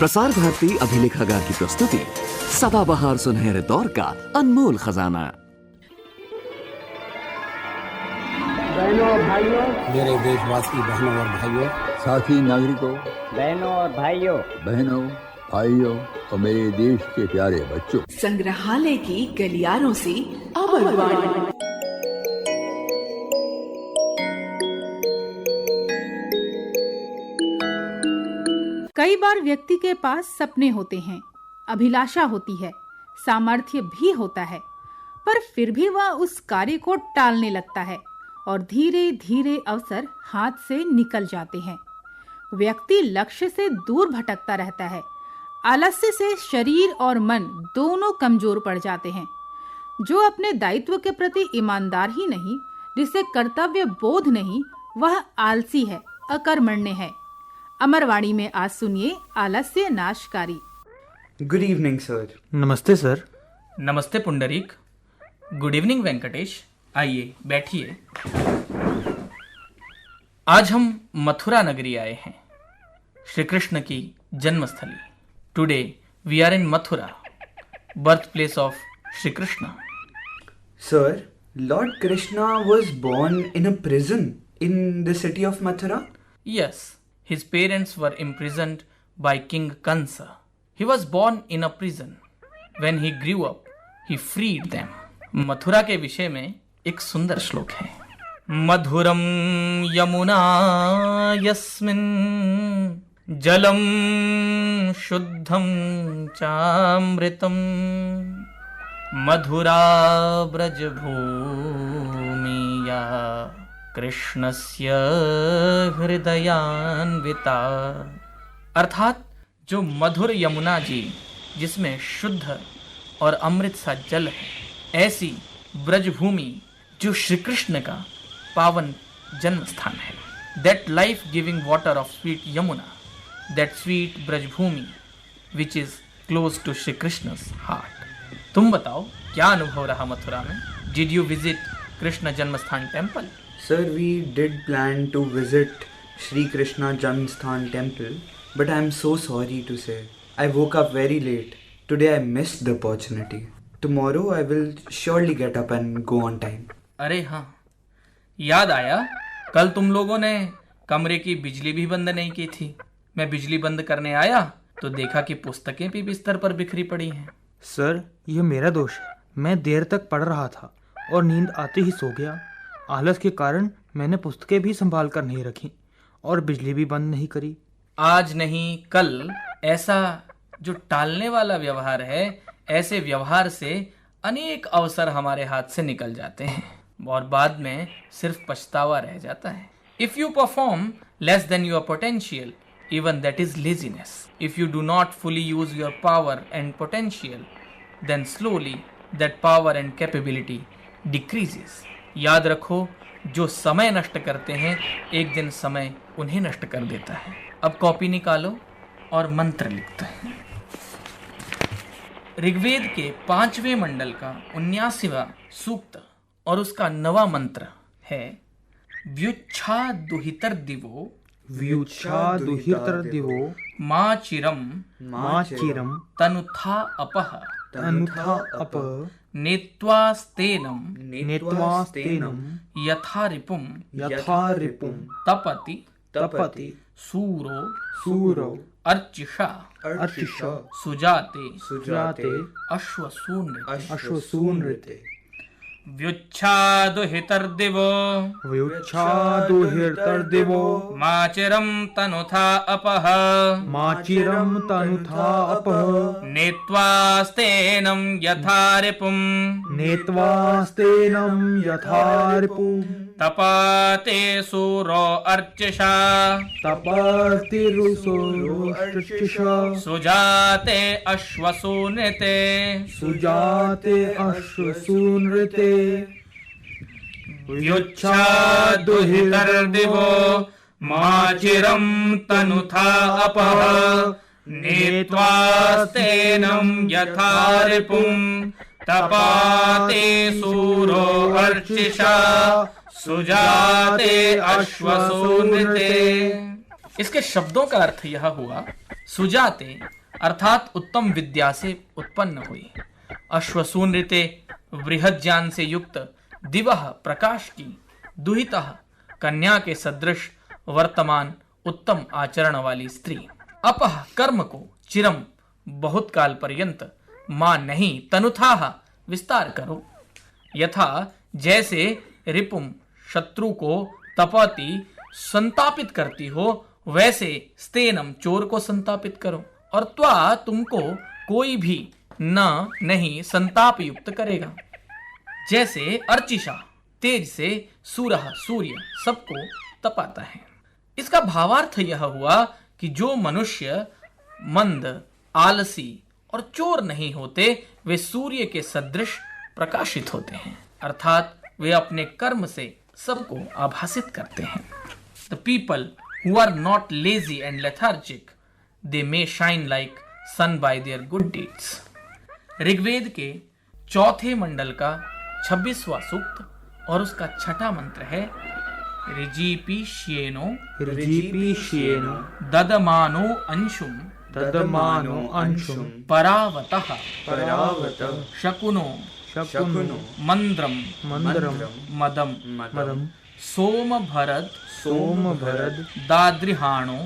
प्रसार भारती अभिलेखागार की प्रस्तुति सदाबहार सुनहरे दौर का अनमोल खजाना। बहनों और भाइयों, मेरे देशवासी बहनों और भाइयों, साथी नागरिकों, बहनों और भाइयों, बहनों भाइयों और मेरे देश के प्यारे बच्चों, संग्रहालय की गलियारों से अमर वाणी। कई बार व्यक्ति के पास सपने होते हैं, अभिलाषा होती है, सामर्थ्य भी होता है, पर फिर भी वह उस कार्य को टालने लगता है और धीरे धीरे अवसर हाथ से निकल जाते हैं। व्यक्ति लक्ष्य से दूर भटकता रहता है। आलस्य से शरीर और मन दोनों कमजोर पड़ जाते हैं। जो अपने दायित्व के प्रति ईमानदार ही नहीं, जिसे कर्तव्य बोध नहीं, वह आलसी है, अकर्मण्य है। अमरवाणी में आज सुनिए आलस्य नाशकारी। Good evening sir. नमस्ते सर। नमस्ते पुंडरीक। Good evening Venkatesh. आइए बैठिए। आज हम मथुरा नगरी आए हैं, श्री कृष्ण की जन्मस्थली। Today we are in Mathura, birth place of Shri Krishna. Sir, lord Krishna was born in a prison in the city of Mathura? Yes, his parents were imprisoned by King Kansa. He was born in a prison. When he grew up, he freed them. Mathura के विषय में एक सुंदर श्लोक है। मधुरम यमुना यस्मिन् जलम शुद्धम चामृतम मधुरा ब्रजभूमिया कृष्णस्य हृदयान्विता। अर्थात जो मधुर यमुना जी जिसमें शुद्ध और अमृत सा जल है, ऐसी ब्रजभूमि जो श्री कृष्ण का पावन जन्म स्थान है। That life giving water of sweet Yamuna, that sweet Brajbhoomi which is close to Shri Krishna's heart. तुम बताओ, क्या अनुभव रहा मथुरा में? डिड यू विजिट कृष्ण जन्मस्थान temple? Sir, we did plan to visit Shri Krishna Janmasthan temple, but I am so sorry to say I woke up very late. Today I missed the opportunity. Tomorrow I will surely get up and go on time. अरे हाँ, याद आया, कल तुम लोगों ने कमरे की बिजली भी बंद नहीं की थी। मैं बिजली बंद करने आया तो देखा कि पुस्तकें भी बिस्तर पर बिखरी पड़ी हैं। सर, यह मेरा दोष है। मैं देर तक पढ़ रहा था और नींद आते ही सो गया। आलस के कारण मैंने पुस्तकें भी संभाल कर नहीं रखी और बिजली भी बंद नहीं करी। आज नहीं कल ऐसा जो टालने वाला व्यवहार है, ऐसे व्यवहार से अनेक अवसर हमारे हाथ से निकल जाते हैं और बाद में सिर्फ पछतावा रह जाता है। If you perform less than your potential, even that is laziness. If you do not fully use your power and potential, then slowly that power and capability decreases. याद रखो, जो समय नष्ट करते हैं, एक दिन समय उन्हें नष्ट कर देता है। अब कॉपी निकालो और मंत्र लिखते हैं। ऋग्वेद के 5वें मंडल का 79वां सूक्त और उसका 9वां मंत्र है व्युच्छा दुहितर दिवो व्युच्छादुहितर दिवो माँ चिरम तनुथा अपः अप नेत्वास्तेनम यथा रिपुम तपति सूरो अर्चिषा सुजाते अश्वसूनृते। व्युच्छादुहितर्दिवो माचिरं तनुथा अपः नेत्वास्तेनं यथा रिपुं तपाते सूरो अर्चिषा सुजाते अश्वसूनृते। व्युच्छादुहितर्दिवो माचिरं तनुथा अपः नेत्वास्तेनं यथा रिपुं तपाते सूरो अर्चिषा सुजाते अश्वसूनृते। इसके शब्दों का अर्थ यह हुआ, सुजाते अर्थात उत्तम विद्या से उत्पन्न हुई, अश्वसूनृते बृहज्ञान से युक्त, दिवह प्रकाश की, दुहितः कन्या के सदृश, वर्तमान उत्तम आचरण वाली स्त्री, अपह कर्म को, चिरम बहुत काल पर्यंत, मां नहीं तनुथाह विस्तार करो, यथा जैसे रिपुम शत्रु को तपति संतापित करती हो, वैसे स्तेनम चोर को संतापित करो, और त्वा तुमको कोई भी न नहीं संताप युक्त करेगा। जैसे अर्चिषा तेज से सूरह सूर्य सबको तपाता है। इसका भावार्थ यह हुआ कि जो मनुष्य मंद, आलसी और चोर नहीं होते, वे सूर्य के सदृश प्रकाशित होते हैं, अर्थात वे अपने कर्म से सबको आभासित करते हैं। The people who are not lazy and lethargic, they may shine like sun by their good deeds. Rigveda के चौथे मंडल का 26वां सूक्त और उसका छठा मंत्र है, ऋजीपीष्येनो ददमानो अंशुम परावतः शकुनो मंद्रम मदम सोमभरद दाद्रिहाणो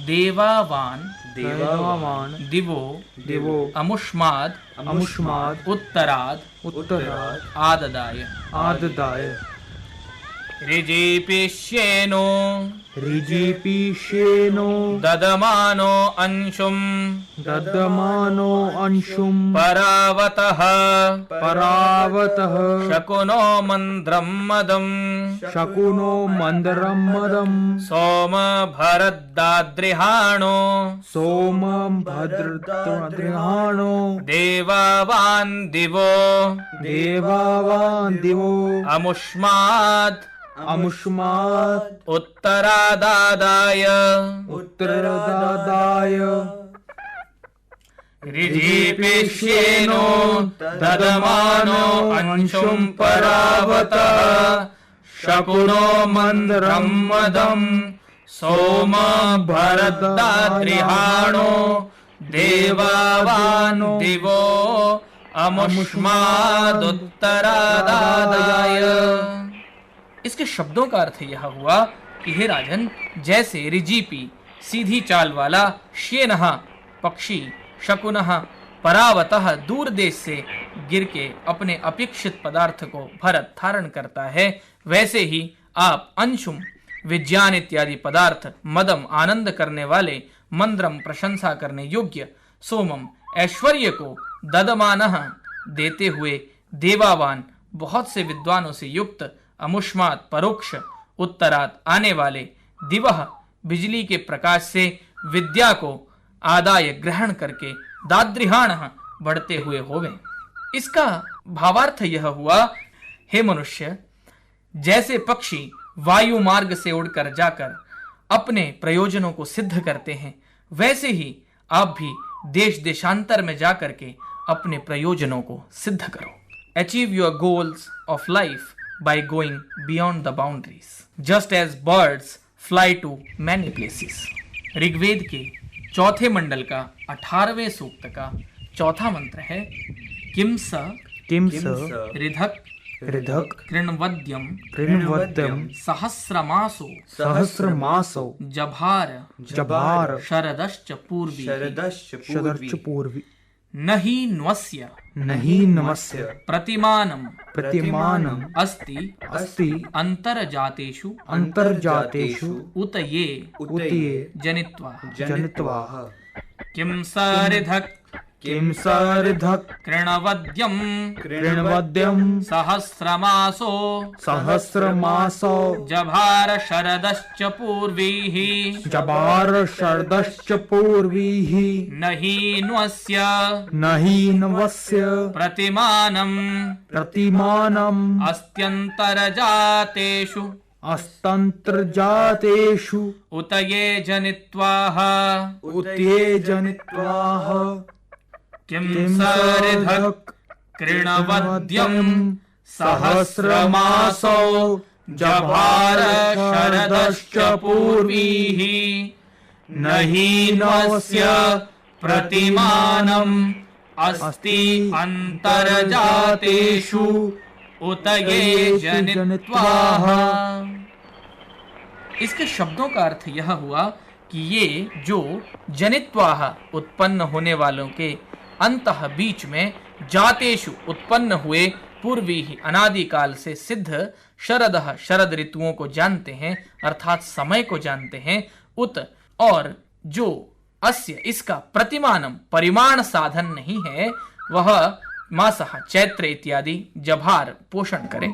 देवावान दिवो अमुष्माद उत्तराद आददाय ऋजीपीष्येनो ददमानो अंशुम परावतः शकुनो मंद्रम मदम सोमभरद्दाद्रिहाणो देवावान दिवो अमुष्माद उत्तरादाय ऋजीपीष्येनो ददमानो अंशुम परावतः शकुनो मंद्रम मदम सोमभरद्दाद्रिहाणो देवावान दिवो अमुष्मादुत्तरादाय। इसके शब्दों का अर्थ यह हुआ कि हे राजन, जैसे ऋजीपी सीधी चाल वाला, श्येनः पक्षी, शकुनः परावतः दूर देश से गिर के अपने अपेक्षित पदार्थ को भरत धारण करता है, वैसे ही आप अंशुम विज्ञान इत्यादि पदार्थ, मदम आनंद करने वाले, मंद्रम प्रशंसा करने योग्य, सोमम ऐश्वर्य को, ददमानः देते हुए, देवावान बहुत से विद्वानों से युक्त, अमुष्मात परोक्ष, उत्तरात आने वाले, दिवह बिजली के प्रकाश से विद्या को आदाय ग्रहण करके, दाद्रिहाण बढ़ते हुए होवे। इसका भावार्थ यह हुआ, हे मनुष्य, जैसे पक्षी वायु मार्ग से उड़कर जाकर अपने प्रयोजनों को सिद्ध करते हैं, वैसे ही आप भी देश देशांतर में जाकर के अपने प्रयोजनों को सिद्ध करो। Achieve your goals of life by going beyond the boundaries, just as birds fly to many places. Rigveda के चौथे मंडल का 18वें सूक्त का चौथा मंत्र है, किम्स ऋधक कृण्वद्यम सहस्रमासो जभार शरदश्च पूर्वी नहि नमस्य प्रतिमानम अस्ति अंतर्जातेषु उत ये जनित्वा किम सरिधक कृणवद्यम सहस्रमासो जभार शरदश्च पूर्वीः नहि न्वस्य प्रतिमानम अस्त्यन्तर्जातेषु उत ये जनित्वाः किं सरिधक कृणवद्यम सहस्रमासो जभार शरदश्च पूर्वीः न हीनस्य प्रतिमानम् अस्ति अंतर्जातेषु उत ये जनित्वाः। इसके शब्दों का अर्थ यह हुआ कि ये जो जनित्वाः उत्पन्न होने वालों के अंतः बीच में जातेषु उत्पन्न हुए पूर्वी ही अनादिकाल से सिद्ध शरदः शरद ऋतुओं को जानते हैं अर्थात समय को जानते हैं उत और जो अस्य इसका प्रतिमानम परिमाण साधन नहीं है वह मासः चैत्र इत्यादि जभार पोषण करे।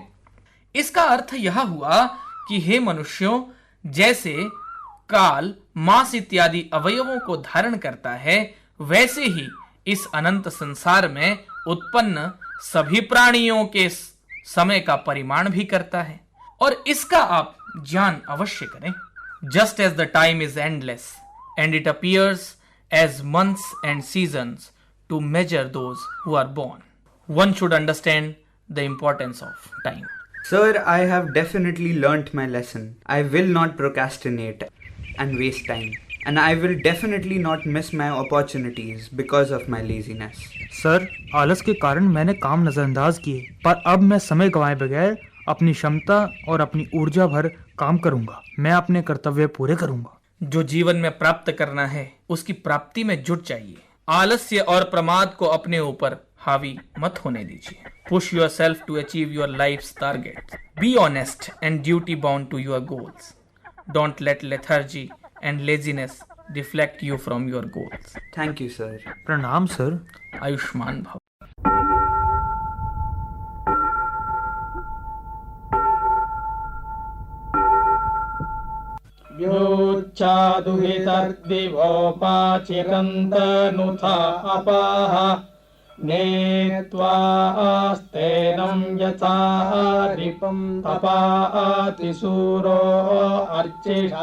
इसका अर्थ यह हुआ कि हे मनुष्यों जैसे काल मास इत्यादि अवयवों को धारण करता है वैसे ही इस अनंत संसार में उत्पन्न सभी प्राणियों के समय का परिमाण भी करता है और इसका आप ज्ञान अवश्य करें। Just as the time is endless and it appears as months and seasons to measure those who are born. One should understand the importance of time. Sir, I have definitely learnt my lesson. I will not procrastinate and waste time. And I will definitely not miss my opportunities because of my laziness. Sir, आलस के कारण मैंने काम नजरअंदाज किए, पर अब मैं समय गंवाए बगैर अपनी क्षमता और अपनी ऊर्जा भर काम करूंगा। मैं अपने कर्तव्य पूरे करूंगा। जो जीवन में प्राप्त करना है उसकी प्राप्ति में जुट जाइए। आलस्य और प्रमाद को अपने ऊपर हावी मत होने दीजिए। Push yourself to achieve your life's target. Be honest and duty bound to your goals. Don't let lethargy and laziness deflect you from your goals. Thank you sir. प्रणाम सर। आयुष्मान भव। व्योच्चादुहितर्दिवोपाचिरन्तनुथा अपाः नेत्वास्तेनं यथा रिपं तपातिसूरो अर्चिष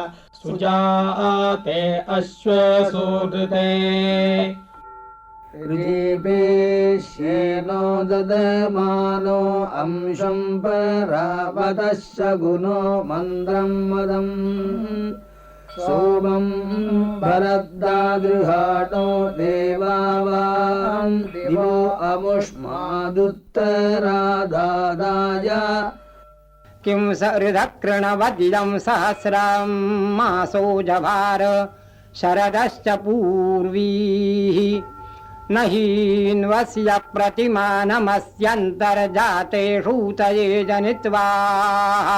सुजाते अश्वसूदते ऋजेवेश्येनो ददमानो अंशं परावतश्च गुणो मन्द्रं मदम् सोमं भरद्दादृहाणो देवावान् दिवो अमुष्मादुत्तरादादाय किं सहृदकृणवद्यं सहस्रं मासो जभार शरदश्च पूर्वीः न हीन्वस्य प्रतिमानमस्यन्तर्जातेषु तये जनित्वाः।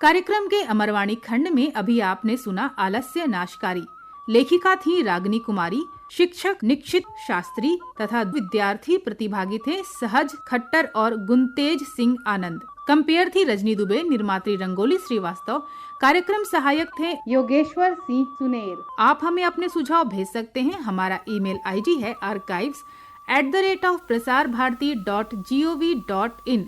कार्यक्रम के अमरवाणी खंड में अभी आपने सुना आलस्य नाशकारी। लेखिका थी रागिनी कुमारी, शिक्षक निक्षित शास्त्री तथा विद्यार्थी प्रतिभागी थे सहज खट्टर और गुंतेज सिंह आनंद। कंपेयर थी रजनी दुबे, निर्मात्री रंगोली श्रीवास्तव, कार्यक्रम सहायक थे योगेश्वर सिंह सुनेर। आप हमें अपने सुझाव भेज सकते हैं। हमारा ईमेल आईडी है archives@prasarbharati.gov.in।